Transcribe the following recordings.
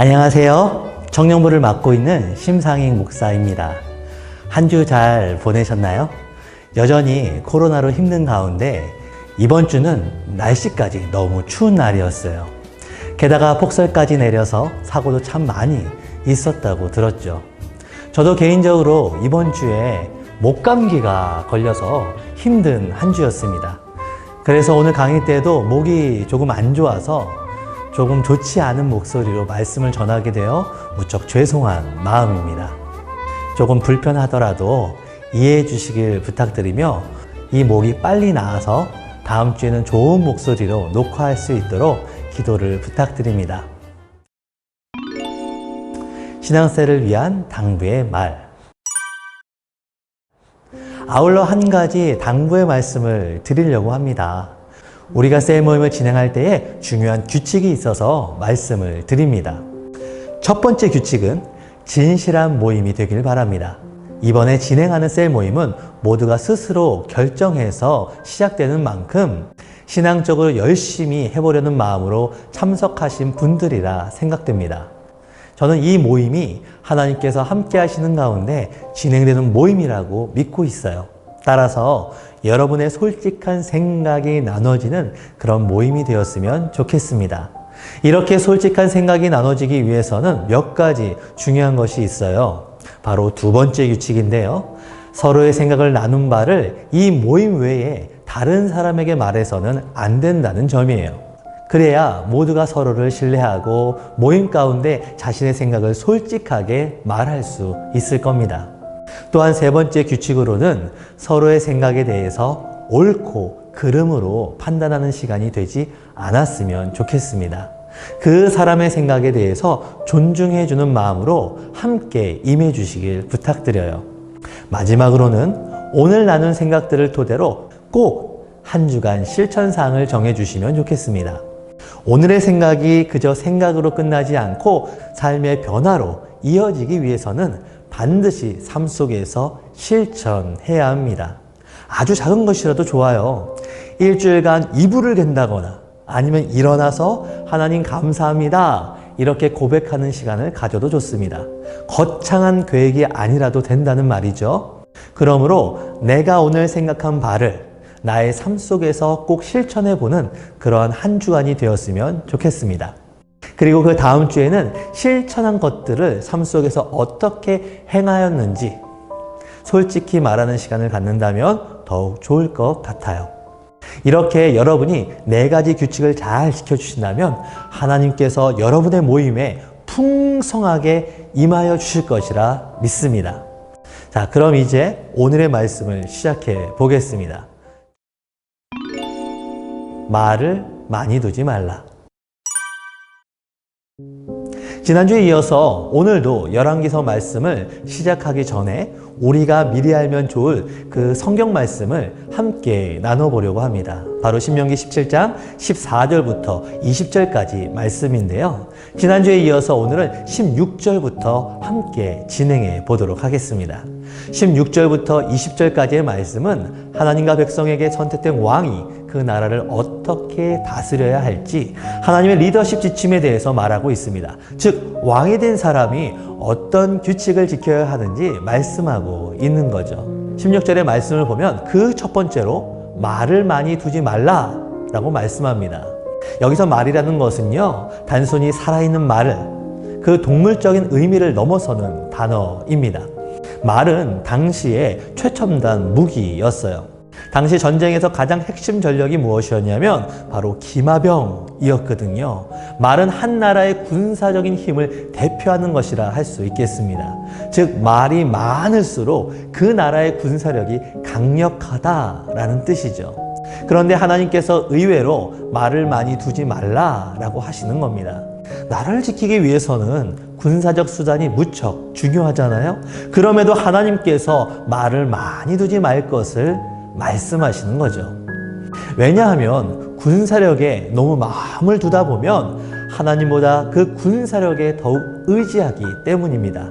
안녕하세요. 정령부를 맡고 있는 심상익 목사입니다. 한 주 잘 보내셨나요? 여전히 코로나로 힘든 가운데 이번 주는 날씨까지 너무 추운 날이었어요. 게다가 폭설까지 내려서 사고도 참 많이 있었다고 들었죠. 저도 개인적으로 이번 주에 목감기가 걸려서 힘든 한 주였습니다. 그래서 오늘 강의 때도 목이 조금 안 좋아서 조금 좋지 않은 목소리로 말씀을 전하게 되어 무척 죄송한 마음입니다. 조금 불편하더라도 이해해 주시길 부탁드리며 이 목이 빨리 나아서 다음 주에는 좋은 목소리로 녹화할 수 있도록 기도를 부탁드립니다. 신앙생활을 위한 당부의 말. 아울러 한 가지 당부의 말씀을 드리려고 합니다. 우리가 셀 모임을 진행할 때에 중요한 규칙이 있어서 말씀을 드립니다. 첫 번째 규칙은 진실한 모임이 되길 바랍니다. 이번에 진행하는 셀 모임은 모두가 스스로 결정해서 시작되는 만큼 신앙적으로 열심히 해보려는 마음으로 참석하신 분들이라 생각됩니다. 저는 이 모임이 하나님께서 함께 하시는 가운데 진행되는 모임이라고 믿고 있어요. 따라서 여러분의 솔직한 생각이 나눠지는 그런 모임이 되었으면 좋겠습니다. 이렇게 솔직한 생각이 나눠지기 위해서는 몇 가지 중요한 것이 있어요. 바로 두 번째 규칙인데요. 서로의 생각을 나눈 바를 이 모임 외에 다른 사람에게 말해서는 안 된다는 점이에요. 그래야 모두가 서로를 신뢰하고 모임 가운데 자신의 생각을 솔직하게 말할 수 있을 겁니다. 또한 세 번째 규칙으로는 서로의 생각에 대해서 옳고 그름으로 판단하는 시간이 되지 않았으면 좋겠습니다. 그 사람의 생각에 대해서 존중해주는 마음으로 함께 임해 주시길 부탁드려요. 마지막으로는 오늘 나눈 생각들을 토대로 꼭 한 주간 실천사항을 정해주시면 좋겠습니다. 오늘의 생각이 그저 생각으로 끝나지 않고 삶의 변화로 이어지기 위해서는 반드시 삶 속에서 실천해야 합니다. 아주 작은 것이라도 좋아요. 일주일간 이불을 갠다거나 아니면 일어나서 하나님 감사합니다 이렇게 고백하는 시간을 가져도 좋습니다. 거창한 계획이 아니라도 된다는 말이죠. 그러므로 내가 오늘 생각한 바를 나의 삶 속에서 꼭 실천해보는 그러한 한 주간이 되었으면 좋겠습니다. 그리고 그 다음 주에는 실천한 것들을 삶 속에서 어떻게 행하였는지 솔직히 말하는 시간을 갖는다면 더욱 좋을 것 같아요. 이렇게 여러분이 네 가지 규칙을 잘 지켜주신다면 하나님께서 여러분의 모임에 풍성하게 임하여 주실 것이라 믿습니다. 자, 그럼 이제 오늘의 말씀을 시작해 보겠습니다. 말을 많이 두지 말라. 지난주에 이어서 오늘도 열왕기서 말씀을 시작하기 전에 우리가 미리 알면 좋을 그 성경 말씀을 함께 나눠보려고 합니다. 바로 신명기 17장 14절부터 20절까지 말씀인데요. 지난주에 이어서 오늘은 16절부터 함께 진행해 보도록 하겠습니다. 16절부터 20절까지의 말씀은 하나님과 백성에게 선택된 왕이 그 나라를 어떻게 다스려야 할지 하나님의 리더십 지침에 대해서 말하고 있습니다. 즉 왕이 된 사람이 어떤 규칙을 지켜야 하는지 말씀하고 있는 거죠. 16절의 말씀을 보면 그 첫 번째로 말을 많이 두지 말라 라고 말씀합니다. 여기서 말이라는 것은요, 단순히 살아있는 말을, 그 동물적인 의미를 넘어서는 단어입니다. 말은 당시의 최첨단 무기였어요. 당시 전쟁에서 가장 핵심 전력이 무엇이었냐면 바로 기마병이었거든요. 말은 한 나라의 군사적인 힘을 대표하는 것이라 할 수 있겠습니다. 즉 말이 많을수록 그 나라의 군사력이 강력하다라는 뜻이죠. 그런데 하나님께서 의외로 말을 많이 두지 말라라고 하시는 겁니다. 나라를 지키기 위해서는 군사적 수단이 무척 중요하잖아요. 그럼에도 하나님께서 말을 많이 두지 말 것을 말씀하시는 거죠. 왜냐하면 군사력에 너무 마음을 두다 보면 하나님보다 그 군사력에 더욱 의지하기 때문입니다.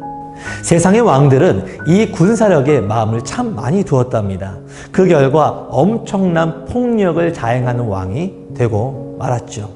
세상의 왕들은 이 군사력에 마음을 참 많이 두었답니다. 그 결과 엄청난 폭력을 자행하는 왕이 되고 말았죠.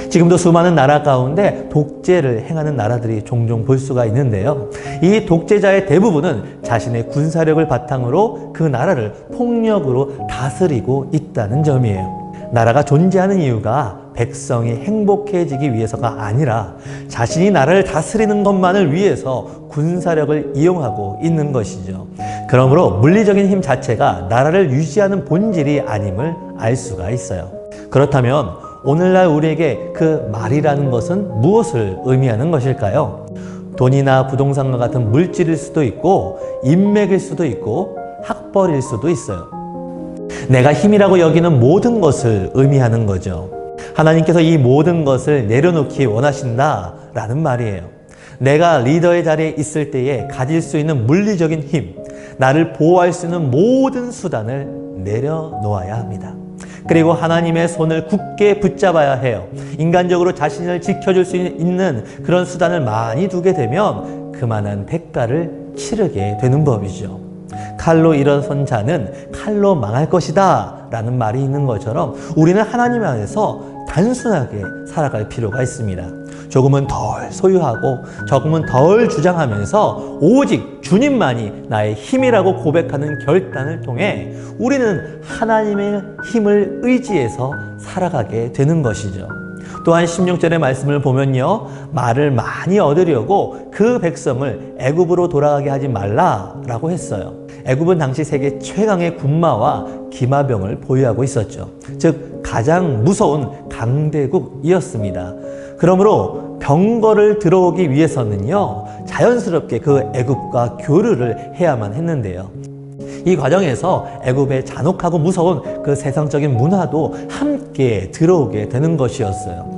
지금도 수많은 나라 가운데 독재를 행하는 나라들이 종종 볼 수가 있는데요. 이 독재자의 대부분은 자신의 군사력을 바탕으로 그 나라를 폭력으로 다스리고 있다는 점이에요. 나라가 존재하는 이유가 백성이 행복해지기 위해서가 아니라 자신이 나라를 다스리는 것만을 위해서 군사력을 이용하고 있는 것이죠. 그러므로 물리적인 힘 자체가 나라를 유지하는 본질이 아님을 알 수가 있어요. 그렇다면 오늘날 우리에게 그 말이라는 것은 무엇을 의미하는 것일까요? 돈이나 부동산과 같은 물질일 수도 있고 인맥일 수도 있고 학벌일 수도 있어요. 내가 힘이라고 여기는 모든 것을 의미하는 거죠. 하나님께서 이 모든 것을 내려놓기 원하신다라는 말이에요. 내가 리더의 자리에 있을 때에 가질 수 있는 물리적인 힘, 나를 보호할 수 있는 모든 수단을 내려놓아야 합니다. 그리고 하나님의 손을 굳게 붙잡아야 해요. 인간적으로 자신을 지켜줄 수 있는 그런 수단을 많이 두게 되면 그만한 대가를 치르게 되는 법이죠. 칼로 일어선 자는 칼로 망할 것이다 라는 말이 있는 것처럼 우리는 하나님 안에서 단순하게 살아갈 필요가 있습니다. 조금은 덜 소유하고 조금은 덜 주장하면서 오직 주님만이 나의 힘이라고 고백하는 결단을 통해 우리는 하나님의 힘을 의지해서 살아가게 되는 것이죠. 또한 16절의 말씀을 보면요, 말을 많이 얻으려고 그 백성을 애굽으로 돌아가게 하지 말라라고 했어요. 애굽은 당시 세계 최강의 군마와 기마병을 보유하고 있었죠. 즉 가장 무서운 강대국이었습니다. 그러므로 병거를 들어오기 위해서는요, 자연스럽게 그 애굽과 교류를 해야만 했는데요. 이 과정에서 애굽의 잔혹하고 무서운 그 세상적인 문화도 함께 들어오게 되는 것이었어요.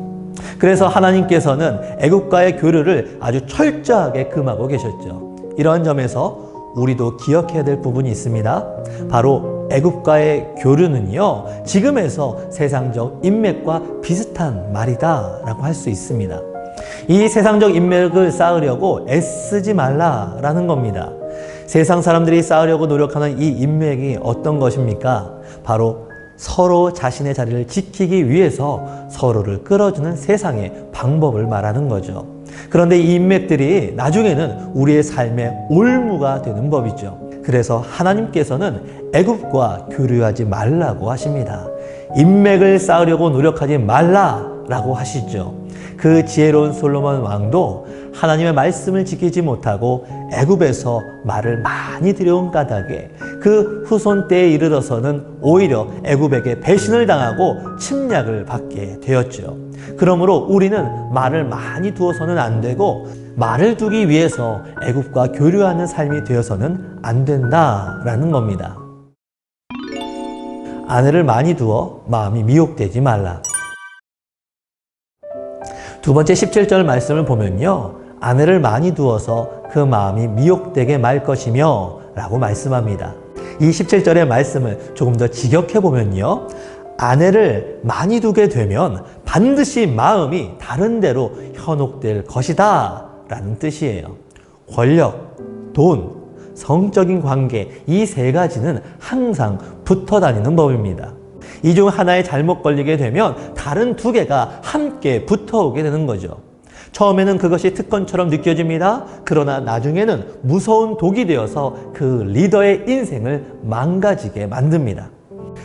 그래서 하나님께서는 애굽과의 교류를 아주 철저하게 금하고 계셨죠. 이러한 점에서 우리도 기억해야 될 부분이 있습니다. 바로 애굽과의 교류는요, 지금에서 세상적 인맥과 비슷한 말이다 라고 할 수 있습니다. 이 세상적 인맥을 쌓으려고 애쓰지 말라라는 겁니다. 세상 사람들이 쌓으려고 노력하는 이 인맥이 어떤 것입니까? 바로 서로 자신의 자리를 지키기 위해서 서로를 끌어주는 세상의 방법을 말하는 거죠. 그런데 이 인맥들이 나중에는 우리의 삶의 올무가 되는 법이죠. 그래서 하나님께서는 애굽과 교류하지 말라고 하십니다. 인맥을 쌓으려고 노력하지 말라라고 하시죠. 그 지혜로운 솔로몬 왕도 하나님의 말씀을 지키지 못하고 애굽에서 말을 많이 들여온 까닭에 그 후손 때에 이르러서는 오히려 애굽에게 배신을 당하고 침략을 받게 되었죠. 그러므로 우리는 말을 많이 두어서는 안 되고 말을 두기 위해서 애굽과 교류하는 삶이 되어서는 안 된다라는 겁니다. 아내를 많이 두어 마음이 미혹되지 말라. 두 번째 17절 말씀을 보면요, 아내를 많이 두어서 그 마음이 미혹되게 말 것이며 라고 말씀합니다. 이 17절의 말씀을 조금 더 직역해 보면요, 아내를 많이 두게 되면 반드시 마음이 다른 데로 현혹될 것이다 라는 뜻이에요. 권력, 돈, 성적인 관계, 이 세 가지는 항상 붙어 다니는 법입니다. 이 중 하나에 잘못 걸리게 되면 다른 두 개가 함께 붙어오게 되는 거죠. 처음에는 그것이 특권처럼 느껴집니다. 그러나 나중에는 무서운 독이 되어서 그 리더의 인생을 망가지게 만듭니다.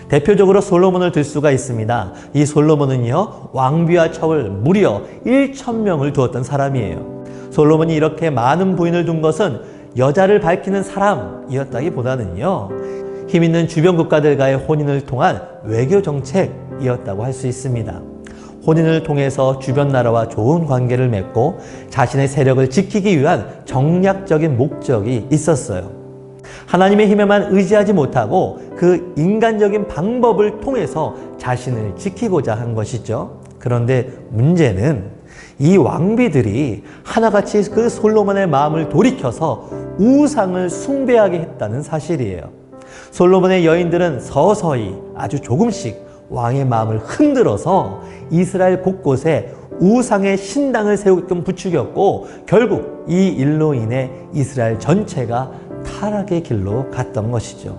대표적으로 솔로몬을 들 수가 있습니다. 이 솔로몬은요, 왕비와 첩을 무려 1,000명을 두었던 사람이에요. 솔로몬이 이렇게 많은 부인을 둔 것은 여자를 밝히는 사람이었다기보다는요, 힘 있는 주변 국가들과의 혼인을 통한 외교 정책이었다고 할 수 있습니다. 혼인을 통해서 주변 나라와 좋은 관계를 맺고 자신의 세력을 지키기 위한 정략적인 목적이 있었어요. 하나님의 힘에만 의지하지 못하고 그 인간적인 방법을 통해서 자신을 지키고자 한 것이죠. 그런데 문제는 이 왕비들이 하나같이 그 솔로몬의 마음을 돌이켜서 우상을 숭배하게 했다는 사실이에요. 솔로몬의 여인들은 서서히 아주 조금씩 왕의 마음을 흔들어서 이스라엘 곳곳에 우상의 신당을 세우게끔 부추겼고 결국 이 일로 인해 이스라엘 전체가 타락의 길로 갔던 것이죠.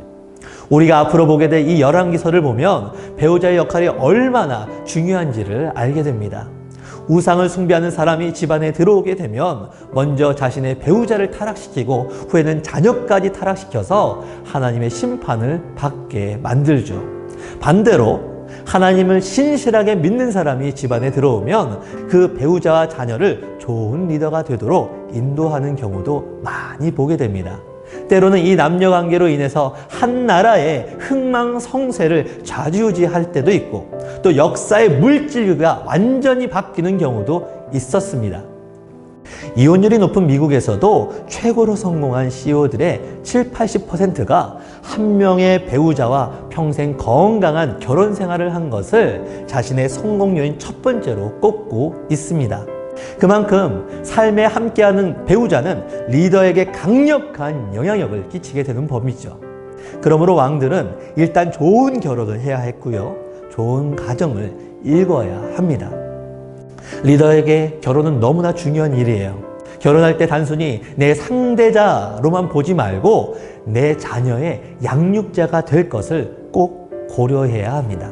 우리가 앞으로 보게 될 이 열왕기서를 보면 배우자의 역할이 얼마나 중요한지를 알게 됩니다. 우상을 숭배하는 사람이 집안에 들어오게 되면 먼저 자신의 배우자를 타락시키고 후에는 자녀까지 타락시켜서 하나님의 심판을 받게 만들죠. 반대로 하나님을 신실하게 믿는 사람이 집안에 들어오면 그 배우자와 자녀를 좋은 리더가 되도록 인도하는 경우도 많이 보게 됩니다. 때로는 이 남녀 관계로 인해서 한 나라의 흥망성쇠를 좌지우지할 때도 있고 또 역사의 물질과 완전히 바뀌는 경우도 있었습니다. 이혼율이 높은 미국에서도 최고로 성공한 CEO들의 70~80%가 한 명의 배우자와 평생 건강한 결혼 생활을 한 것을 자신의 성공 요인 첫 번째로 꼽고 있습니다. 그만큼 삶에 함께하는 배우자는 리더에게 강력한 영향력을 끼치게 되는 법이죠. 그러므로 왕들은 일단 좋은 결혼을 해야 했고요. 좋은 가정을 이루어야 합니다. 리더에게 결혼은 너무나 중요한 일이에요. 결혼할 때 단순히 내 상대자로만 보지 말고 내 자녀의 양육자가 될 것을 꼭 고려해야 합니다.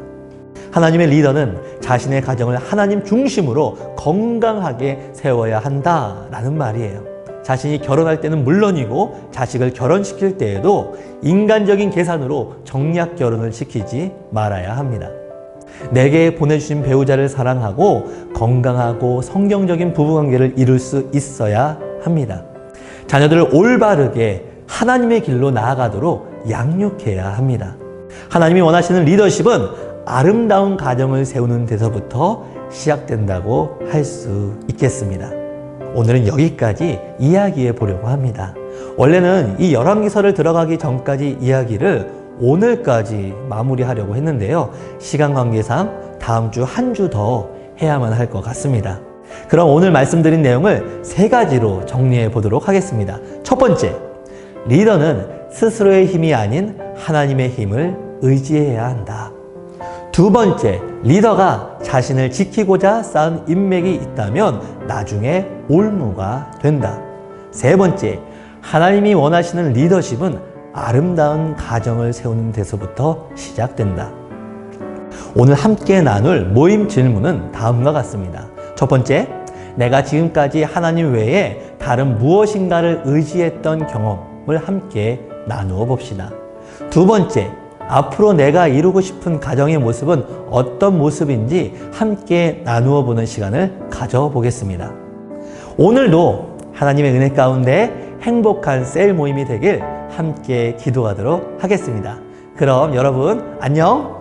하나님의 리더는 자신의 가정을 하나님 중심으로 건강하게 세워야 한다라는 말이에요. 자신이 결혼할 때는 물론이고 자식을 결혼시킬 때에도 인간적인 계산으로 정략 결혼을 시키지 말아야 합니다. 내게 보내주신 배우자를 사랑하고 건강하고 성경적인 부부관계를 이룰 수 있어야 합니다. 자녀들을 올바르게 하나님의 길로 나아가도록 양육해야 합니다. 하나님이 원하시는 리더십은 아름다운 가정을 세우는 데서부터 시작된다고 할 수 있겠습니다. 오늘은 여기까지 이야기해 보려고 합니다. 원래는 이 열왕기서를 들어가기 전까지 이야기를 오늘까지 마무리하려고 했는데요. 시간 관계상 다음 주 한 주 더 해야만 할 것 같습니다. 그럼 오늘 말씀드린 내용을 3가지로 정리해 보도록 하겠습니다. 첫 번째, 리더는 스스로의 힘이 아닌 하나님의 힘을 의지해야 한다. 두 번째, 리더가 자신을 지키고자 쌓은 인맥이 있다면 나중에 올무가 된다. 세 번째, 하나님이 원하시는 리더십은 아름다운 가정을 세우는 데서부터 시작된다. 오늘 함께 나눌 모임 질문은 다음과 같습니다. 첫 번째, 내가 지금까지 하나님 외에 다른 무엇인가를 의지했던 경험을 함께 나누어 봅시다. 두 번째, 앞으로 내가 이루고 싶은 가정의 모습은 어떤 모습인지 함께 나누어 보는 시간을 가져보겠습니다. 오늘도 하나님의 은혜 가운데 행복한 셀 모임이 되길 함께 기도하도록 하겠습니다. 그럼 여러분 안녕!